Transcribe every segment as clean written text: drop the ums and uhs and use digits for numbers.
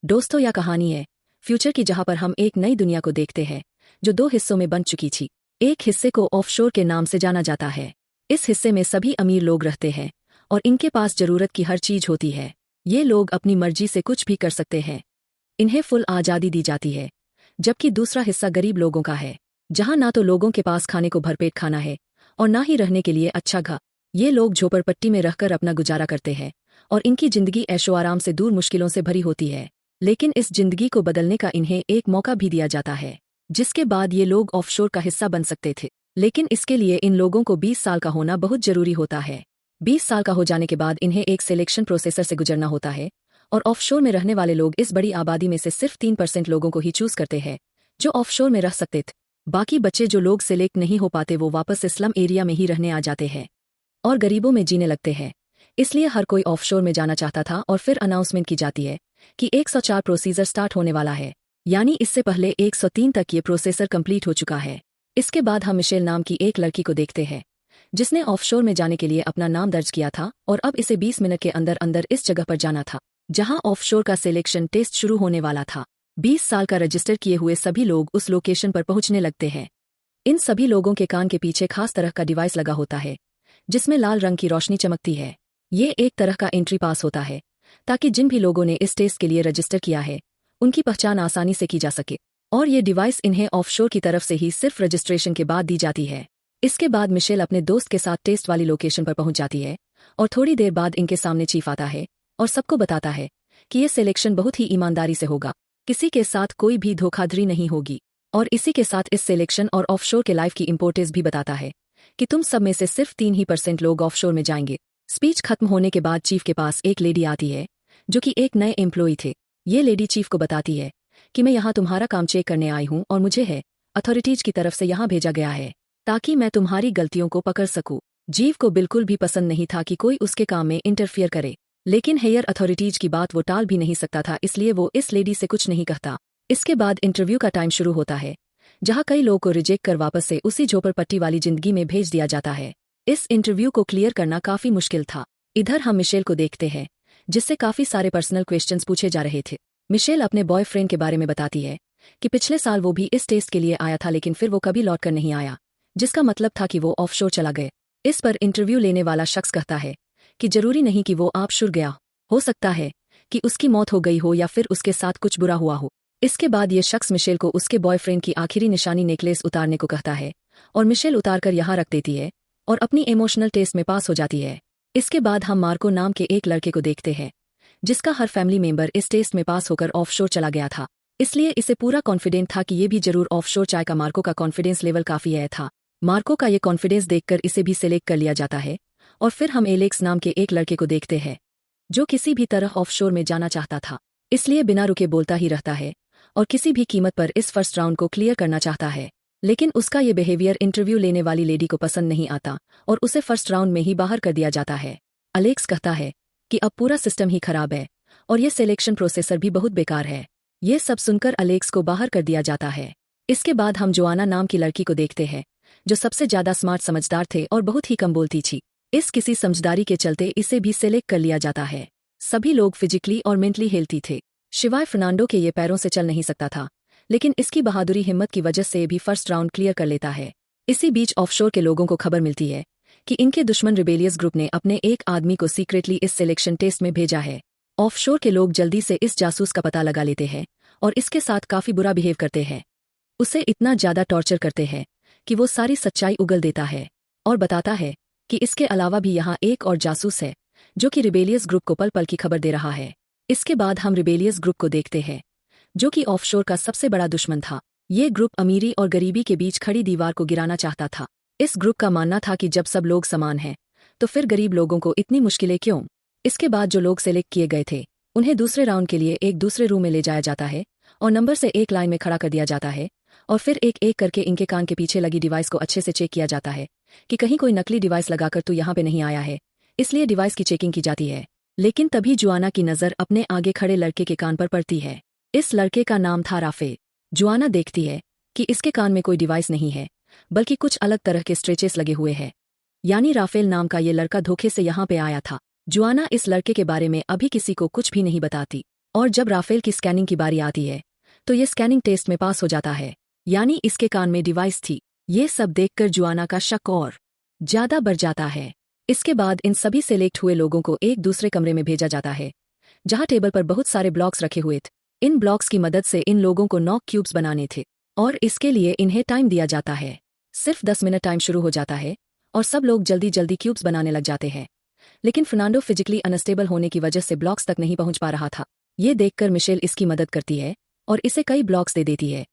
दोस्तों, यह कहानी है फ्यूचर की, जहां पर हम एक नई दुनिया को देखते हैं जो दो हिस्सों में बन चुकी थी। एक हिस्से को ऑफशोर के नाम से जाना जाता है। इस हिस्से में सभी अमीर लोग रहते हैं और इनके पास जरूरत की हर चीज होती है। ये लोग अपनी मर्जी से कुछ भी कर सकते हैं, इन्हें फुल आज़ादी दी जाती है। जबकि दूसरा हिस्सा गरीब लोगों का है, जहां ना तो लोगों के पास खाने को भरपेट खाना है और ना ही रहने के लिए अच्छा घर। ये लोग झोपड़पट्टी में रहकर अपना गुजारा करते हैं और इनकी जिंदगी ऐशो आराम से दूर मुश्किलों से भरी होती है। लेकिन इस जिंदगी को बदलने का इन्हें एक मौका भी दिया जाता है, जिसके बाद ये लोग ऑफशोर का हिस्सा बन सकते थे। लेकिन इसके लिए इन लोगों को 20 साल का होना बहुत जरूरी होता है। 20 साल का हो जाने के बाद इन्हें एक सिलेक्शन प्रोसेसर से गुजरना होता है और ऑफशोर में रहने वाले लोग इस बड़ी आबादी में से सिर्फ 3% लोगों को ही चूज करते हैं जो ऑफशोर में रह सकते थे। बाकी बच्चे जो लोग सिलेक्ट नहीं हो पाते वो वापस स्लम एरिया में ही रहने आ जाते हैं और गरीबों में जीने लगते हैं। इसलिए हर कोई ऑफशोर में जाना चाहता था और फिर अनाउंसमेंट की जाती है कि 104 प्रोसीजर स्टार्ट होने वाला है। यानी इससे पहले 103 तक ये प्रोसेसर कंप्लीट हो चुका है। इसके बाद हम मिशेल नाम की एक लड़की को देखते हैं जिसने ऑफशोर में जाने के लिए अपना नाम दर्ज किया था और अब इसे 20 मिनट के अंदर अंदर इस जगह पर जाना था जहां ऑफशोर का सिलेक्शन टेस्ट शुरू होने वाला था। 20 साल का रजिस्टर किए हुए सभी लोग उस लोकेशन पर पहुंचने लगते हैं। इन सभी लोगों के कान के पीछे खास तरह का डिवाइस लगा होता है जिसमें लाल रंग की रोशनी चमकती है। ये एक तरह का एंट्री पास होता है ताकि जिन भी लोगों ने इस टेस्ट के लिए रजिस्टर किया है उनकी पहचान आसानी से की जा सके। और ये डिवाइस इन्हें ऑफशोर की तरफ से ही सिर्फ रजिस्ट्रेशन के बाद दी जाती है। इसके बाद मिशेल अपने दोस्त के साथ टेस्ट वाली लोकेशन पर पहुंच जाती है और थोड़ी देर बाद इनके सामने चीफ आता है और सबको बताता है कि ये सिलेक्शन बहुत ही ईमानदारी से होगा, किसी के साथ कोई भी धोखाधड़ी नहीं होगी। और इसी के साथ इस सिलेक्शन और ऑफशोर के लाइफ की इंपोर्टेंस भी बताता है कि तुम सब में से सिर्फ 3% लोग ऑफशोर में जाएंगे। स्पीच खत्म होने के बाद चीफ के पास एक लेडी आती है जो कि एक नए एम्प्लॉई थे। ये लेडी चीफ को बताती है कि मैं यहाँ तुम्हारा काम चेक करने आई हूँ और मुझे है अथॉरिटीज की तरफ से यहाँ भेजा गया है ताकि मैं तुम्हारी गलतियों को पकड़ सकूं। जीव को बिल्कुल भी पसंद नहीं था कि कोई उसके काम में इंटरफियर करे, लेकिन हेयर अथॉरिटीज की बात वो टाल भी नहीं सकता था, इसलिए वो इस लेडी से कुछ नहीं कहता। इसके बाद इंटरव्यू का टाइम शुरू होता है जहां कई लोगों को रिजेक्ट कर वापस से उसी झोपड़पट्टी वाली जिंदगी में भेज दिया जाता है। इस इंटरव्यू को क्लियर करना काफी मुश्किल था। इधर हम मिशेल को देखते हैं जिससे काफी सारे पर्सनल क्वेश्चंस पूछे जा रहे थे। मिशेल अपने बॉयफ्रेंड के बारे में बताती है कि पिछले साल वो भी इस टेस्ट के लिए आया था लेकिन फिर वो कभी लौट कर नहीं आया, जिसका मतलब था कि वो ऑफशोर चला गए। इस पर इंटरव्यू लेने वाला शख्स कहता है कि जरूरी नहीं कि वो ऑफशोर गया, हो सकता है कि उसकी मौत हो गई हो या फिर उसके साथ कुछ बुरा हुआ हो। इसके बाद ये शख्स मिशेल को उसके बॉयफ्रेंड की आखिरी निशानी नेकलेस उतारने को कहता है और मिशेल उतार कर यहाँ रख देती है और अपनी इमोशनल टेस्ट में पास हो जाती है। इसके बाद हम मार्को नाम के एक लड़के को देखते हैं जिसका हर फैमिली मेंबर इस टेस्ट में पास होकर ऑफशोर चला गया था, इसलिए इसे पूरा कॉन्फिडेंट था कि ये भी जरूर ऑफशोर जाएगा। मार्को का कॉन्फिडेंस लेवल काफी है था। मार्को का ये कॉन्फिडेंस देखकर इसे भी सिलेक्ट कर लिया जाता है। और फिर हम एलेक्स नाम के एक लड़के को देखते हैं जो किसी भी तरह ऑफशोर में जाना चाहता था, इसलिए बिना रुके बोलता ही रहता है और किसी भी कीमत पर इस फर्स्ट राउंड को क्लियर करना चाहता है। लेकिन उसका ये बिहेवियर इंटरव्यू लेने वाली लेडी को पसंद नहीं आता और उसे फर्स्ट राउंड में ही बाहर कर दिया जाता है। अलेक्स कहता है कि अब पूरा सिस्टम ही खराब है और ये सिलेक्शन प्रोसेसर भी बहुत बेकार है। ये सब सुनकर अलेक्स को बाहर कर दिया जाता है। इसके बाद हम जोआना नाम की लड़की को देखते हैं जो सबसे ज्यादा स्मार्ट समझदार थे और बहुत ही कम बोलती थी। इस किसी समझदारी के चलते इसे भी सिलेक्ट कर लिया जाता है। सभी लोग फिजिकली और मेंटली हेल्थी थे शिवाय फर्नांडो के। ये पैरों से चल नहीं सकता था, लेकिन इसकी बहादुरी हिम्मत की वजह से भी फर्स्ट राउंड क्लियर कर लेता है। इसी बीच ऑफशोर के लोगों को खबर मिलती है कि इनके दुश्मन रिबेलियस ग्रुप ने अपने एक आदमी को सीक्रेटली इस सिलेक्शन टेस्ट में भेजा है। ऑफशोर के लोग जल्दी से इस जासूस का पता लगा लेते हैं और इसके साथ काफी बुरा बिहेव करते हैं। उसे इतना ज्यादा टॉर्चर करते हैं कि वो सारी सच्चाई उगल देता है और बताता है कि इसके अलावा भी यहाँ एक और जासूस है जो कि रिबेलियस ग्रुप को पल पल की खबर दे रहा है। इसके बाद हम रिबेलियस ग्रुप को देखते हैं जो कि ऑफशोर का सबसे बड़ा दुश्मन था। ये ग्रुप अमीरी और गरीबी के बीच खड़ी दीवार को गिराना चाहता था। इस ग्रुप का मानना था कि जब सब लोग समान हैं तो फिर गरीब लोगों को इतनी मुश्किलें क्यों। इसके बाद जो लोग सेलेक्ट किए गए थे उन्हें दूसरे राउंड के लिए एक दूसरे रूम में ले जाया जाता है और नंबर से एक लाइन में खड़ा कर दिया जाता है और फिर एक एक करके इनके कान के पीछे लगी डिवाइस को अच्छे से चेक किया जाता है कि कहीं कोई नकली डिवाइस लगाकर तू यहाँ पे नहीं आया है, इसलिए डिवाइस की चेकिंग की जाती है। लेकिन तभी जुआना की नज़र अपने आगे खड़े लड़के के कान पर पड़ती है। इस लड़के का नाम था राफेल। जुआना देखती है कि इसके कान में कोई डिवाइस नहीं है बल्कि कुछ अलग तरह के स्ट्रेचेस लगे हुए हैं, यानी राफेल नाम का ये लड़का धोखे से यहाँ पे आया था। जुआना इस लड़के के बारे में अभी किसी को कुछ भी नहीं बताती। और जब राफेल की स्कैनिंग की बारी आती है तो ये स्कैनिंग टेस्ट में पास हो जाता है, यानी इसके कान में डिवाइस थी। ये सब देखकर जुआना का शक और ज्यादा बढ़ जाता है। इसके बाद इन सभी सेलेक्ट हुए लोगों को एक दूसरे कमरे में भेजा जाता है जहां टेबल पर बहुत सारे ब्लॉक्स रखे हुए थे। इन ब्लॉक्स की मदद से इन लोगों को 9 क्यूब्स बनाने थे और इसके लिए इन्हें टाइम दिया जाता है। सिर्फ 10 मिनट टाइम शुरू हो जाता है और सब लोग जल्दी जल्दी क्यूब्स बनाने लग जाते हैं। लेकिन फर्नांडो फिजिकली अनस्टेबल होने की वजह से ब्लॉक्स तक नहीं पहुंच पा रहा था। ये देखकर मिशेल इसकी मदद करती है और इसे कई ब्लॉक्स दे देती है,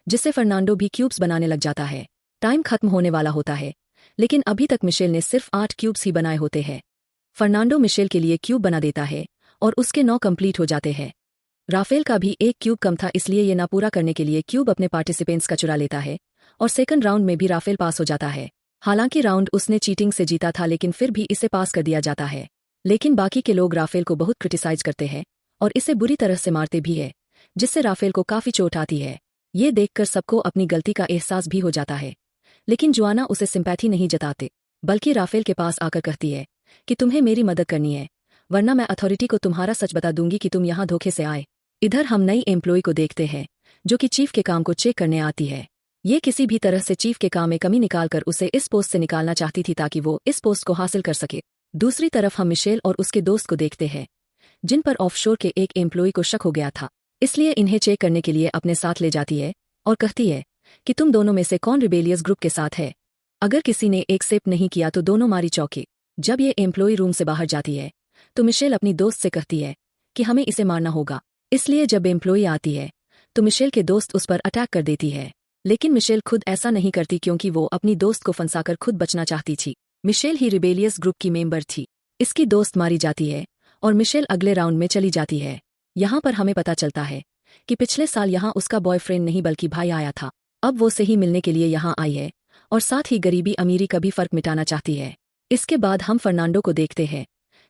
जिससे फर्नांडो भी क्यूब्स बनाने लग जाता है। टाइम खत्म होने वाला होता है, लेकिन अभी तक मिशेल ने सिर्फ 8 क्यूब्स ही बनाए होते हैं। फर्नांडो मिशेल के लिए क्यूब बना देता है और उसके 9 कंप्लीट हो जाते हैं। राफेल का भी एक क्यूब कम था, इसलिए ये ना पूरा करने के लिए क्यूब अपने पार्टिसिपेंट्स का चुरा लेता है और सेकंड राउंड में भी राफेल पास हो जाता है। हालांकि राउंड उसने चीटिंग से जीता था, लेकिन फिर भी इसे पास कर दिया जाता है। लेकिन बाकी के लोग राफेल को बहुत क्रिटिसाइज करते हैं और इसे बुरी तरह से मारते भी है, जिससे राफेल को काफी चोट आती है। ये देखकर सबको अपनी गलती का एहसास भी हो जाता है, लेकिन जुआना उसे सिंपैथी नहीं जताते, बल्कि राफेल के पास आकर कहती है कि तुम्हें मेरी मदद करनी है, वरना मैं अथॉरिटी को तुम्हारा सच बता दूंगी कि तुम यहाँ धोखे से आए। इधर हम नई एम्प्लॉय को देखते हैं जो कि चीफ के काम को चेक करने आती है। ये किसी भी तरह से चीफ के काम में कमी निकालकर उसे इस पोस्ट से निकालना चाहती थी ताकि वो इस पोस्ट को हासिल कर सके। दूसरी तरफ हम मिशेल और उसके दोस्त को देखते हैं जिन पर ऑफशोर के एक एम्प्लॉय को शक हो गया था, इसलिए इन्हें चेक करने के लिए अपने साथ ले जाती है और कहती है कि तुम दोनों में से कौन रिबेलियस ग्रुप के साथ है। अगर किसी ने एक्सेप्ट नहीं किया तो दोनों मारी चौके। जब ये एम्प्लॉय रूम से बाहर जाती है तो मिशेल अपनी दोस्त से कहती है कि हमें इसे मारना होगा। इसलिए जब एम्प्लॉय आती है तो मिशेल के दोस्त उस पर अटैक कर देती है, लेकिन मिशेल खुद ऐसा नहीं करती क्योंकि वो अपनी दोस्त को फंसाकर खुद बचना चाहती थी। मिशेल ही रिबेलियस ग्रुप की मेंबर थी। इसकी दोस्त मारी जाती है और मिशेल अगले राउंड में चली जाती है। यहाँ पर हमें पता चलता है कि पिछले साल यहाँ उसका बॉयफ्रेंड नहीं बल्कि भाई आया था। अब वो सही मिलने के लिए यहाँ आई है और साथ ही गरीबी अमीरी का भी फर्क मिटाना चाहती है। इसके बाद हम फर्नांडो को देखते हैं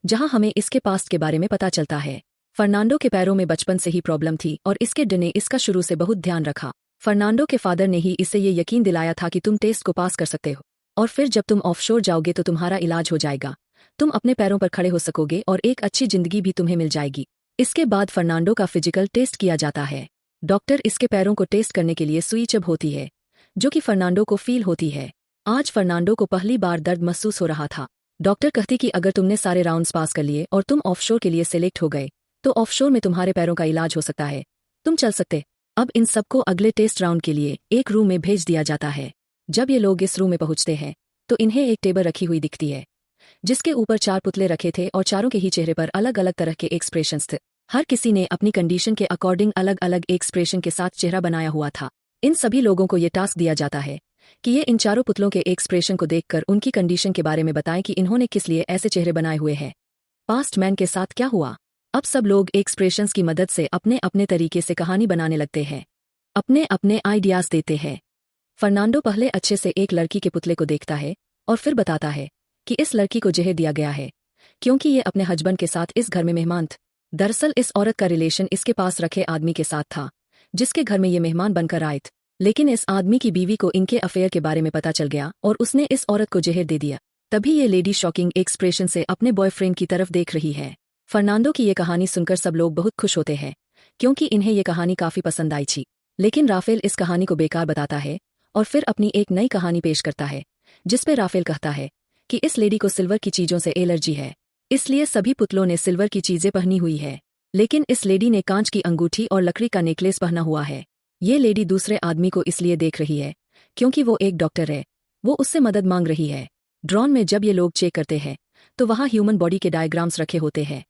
जहाँ हमें इसके पास्ट के बारे में पता चलता है। फर्नांडो के पैरों में बचपन से ही प्रॉब्लम थी और इसके डर ने इसका शुरू से बहुत ध्यान रखा। फर्नांडो के फादर ने ही इसे ये यकीन दिलाया था कि तुम टेस्ट को पास कर सकते हो और फिर जब तुम ऑफशोर जाओगे तो तुम्हारा इलाज हो जाएगा, तुम अपने पैरों पर खड़े हो सकोगे और एक अच्छी जिंदगी भी तुम्हें मिल जाएगी। इसके बाद फर्नांडो का फिजिकल टेस्ट किया जाता है। डॉक्टर इसके पैरों को टेस्ट करने के लिए सुई चब होती है जो कि फर्नांडो को फील होती है। आज फर्नांडो को पहली बार दर्द महसूस हो रहा था। डॉक्टर कहती कि अगर तुमने सारे राउंड्स पास कर लिए और तुम ऑफशोर के लिए सिलेक्ट हो गए तो ऑफशोर में तुम्हारे पैरों का इलाज हो सकता है, तुम चल सकते। अब इन सबको अगले टेस्ट राउंड के लिए एक रूम में भेज दिया जाता है। जब ये लोग इस रूम में पहुंचते हैं तो इन्हें एक टेबल रखी हुई दिखती है जिसके ऊपर 4 पुतले रखे थे और चारों के ही चेहरे पर अलग अलग तरह के एक्सप्रेशंस थे। हर किसी ने अपनी कंडीशन के अकॉर्डिंग अलग अलग एक्सप्रेशन के साथ चेहरा बनाया हुआ था। इन सभी लोगों को ये टास्क दिया जाता है कि ये इन चारों पुतलों के एक्सप्रेशन को देखकर उनकी कंडीशन के बारे में बताएं कि इन्होंने किस लिए ऐसे चेहरे बनाए हुए हैं। पास्ट मैन के साथ क्या हुआ। अब सब लोग एक्सप्रेशंस की मदद से अपने अपने तरीके से कहानी बनाने लगते हैं, अपने अपने आइडियाज देते हैं। फर्नांडो पहले अच्छे से एक लड़की के पुतले को देखता है और फिर बताता है कि इस लड़की को जहर दिया गया है क्योंकि ये अपने हस्बैंड के साथ इस घर में मेहमान थी। दरअसल इस औरत का रिलेशन इसके पास रखे आदमी के साथ था जिसके घर में ये मेहमान बनकर आए थे, लेकिन इस आदमी की बीवी को इनके अफेयर के बारे में पता चल गया और उसने इस औरत को जहर दे दिया। तभी ये लेडी शॉकिंग एक्सप्रेशन से अपने बॉयफ्रेंड की तरफ देख रही है। फर्नांडो की ये कहानी सुनकर सब लोग बहुत खुश होते हैं क्योंकि इन्हें ये कहानी काफी पसंद आई थी। लेकिन राफेल इस कहानी को बेकार बताता है और फिर अपनी एक नई कहानी पेश करता है जिसपे राफेल कहता है कि इस लेडी को सिल्वर की चीजों से एलर्जी है, इसलिए सभी पुतलों ने सिल्वर की चीजें पहनी हुई है, लेकिन इस लेडी ने कांच की अंगूठी और लकड़ी का नेकलेस पहना हुआ है। ये लेडी दूसरे आदमी को इसलिए देख रही है क्योंकि वो एक डॉक्टर है, वो उससे मदद मांग रही है। ड्रोन में जब ये लोग चेक करते हैं तो वहाँ ह्यूमन बॉडी के डायग्राम्स रखे होते हैं,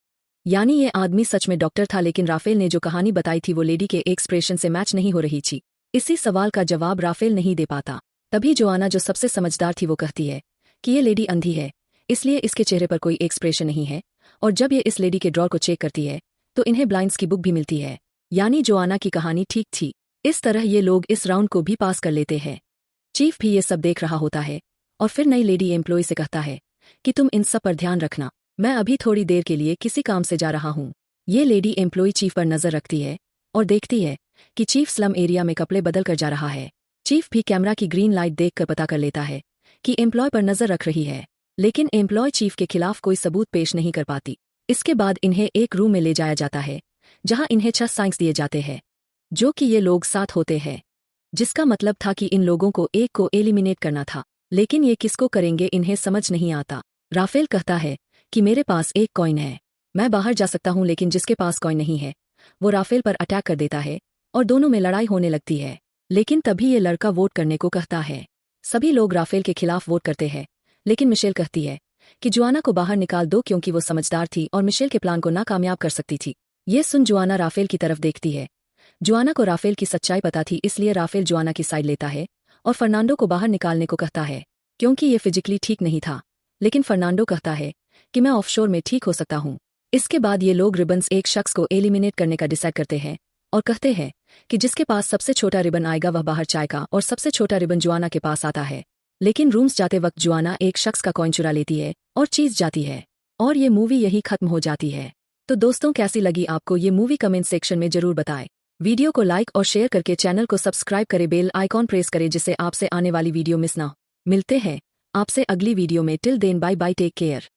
यानी ये आदमी सच में डॉक्टर था, लेकिन राफेल ने जो कहानी बताई थी वो लेडी के एक्सप्रेशन से मैच नहीं हो रही थी। इसी सवाल का जवाब राफेल नहीं दे पाता। तभी जोआना जो सबसे समझदार थी वो कहती है कि ये लेडी अंधी है, इसलिए इसके चेहरे पर कोई एक्सप्रेशन नहीं है, और जब ये इस लेडी के ड्रॉर को चेक करती है तो इन्हें ब्लाइंड्स की बुक भी मिलती है, यानी जोआना की कहानी ठीक थी। इस तरह ये लोग इस राउंड को भी पास कर लेते हैं। चीफ भी ये सब देख रहा होता है और फिर नई लेडी एम्प्लॉय से कहता है कि तुम इन सब पर ध्यान रखना, मैं अभी थोड़ी देर के लिए किसी काम से जा रहा हूँ। ये लेडी एम्प्लॉय चीफ पर नजर रखती है और देखती है कि चीफ स्लम एरिया में कपड़े बदल कर जा रहा है। चीफ भी कैमरा की ग्रीन लाइट देखकर पता कर लेता है कि एम्प्लॉय पर नजर रख रही है, लेकिन एम्प्लॉय चीफ के खिलाफ कोई सबूत पेश नहीं कर पाती। इसके बाद इन्हें एक रूम में ले जाया जाता है जहां इन्हें 6 साइंस दिए जाते हैं, जो कि ये लोग 7 होते हैं, जिसका मतलब था कि इन लोगों को एक को एलिमिनेट करना था। लेकिन ये किसको करेंगे इन्हें समझ नहीं आता। राफेल कहता है कि मेरे पास एक कॉइन है, मैं बाहर जा सकता हूं, लेकिन जिसके पास कॉइन नहीं है वो राफेल पर अटैक कर देता है और दोनों में लड़ाई होने लगती है। लेकिन तभी ये लड़का वोट करने को कहता है। सभी लोग राफेल के खिलाफ वोट करते हैं, लेकिन मिशेल कहती है कि जुआना को बाहर निकाल दो क्योंकि वो समझदार थी और मिशेल के प्लान को नाकामयाब कर सकती थी। ये सुन जुआना राफेल की तरफ देखती है। जुआना को राफेल की सच्चाई पता थी, इसलिए राफेल जुआना की साइड लेता है और फर्नांडो को बाहर निकालने को कहता है क्योंकि ये फिजिकली ठीक नहीं था। लेकिन फर्नांडो कहता है कि मैं ऑफशोर में ठीक हो सकता हूं। इसके बाद ये लोग रिबन्स एक शख्स को एलिमिनेट करने का डिसाइड करते हैं और कहते हैं कि जिसके पास सबसे छोटा रिबन आएगा वह बाहर जाएगा, और सबसे छोटा रिबन जुआना के पास आता है। लेकिन रूम्स जाते वक्त जुआना एक शख्स का कॉइन चुरा लेती है और चीज जाती है, और ये मूवी यही खत्म हो जाती है। तो दोस्तों, कैसी लगी आपको ये मूवी कमेंट सेक्शन में जरूर बताएं। वीडियो को लाइक और शेयर करके चैनल को सब्सक्राइब करें, बेल आइकॉन प्रेस करें जिससे आपसे आने वाली वीडियो मिस ना हो। मिलते हैं आपसे अगली वीडियो में। Till then bye bye, take care.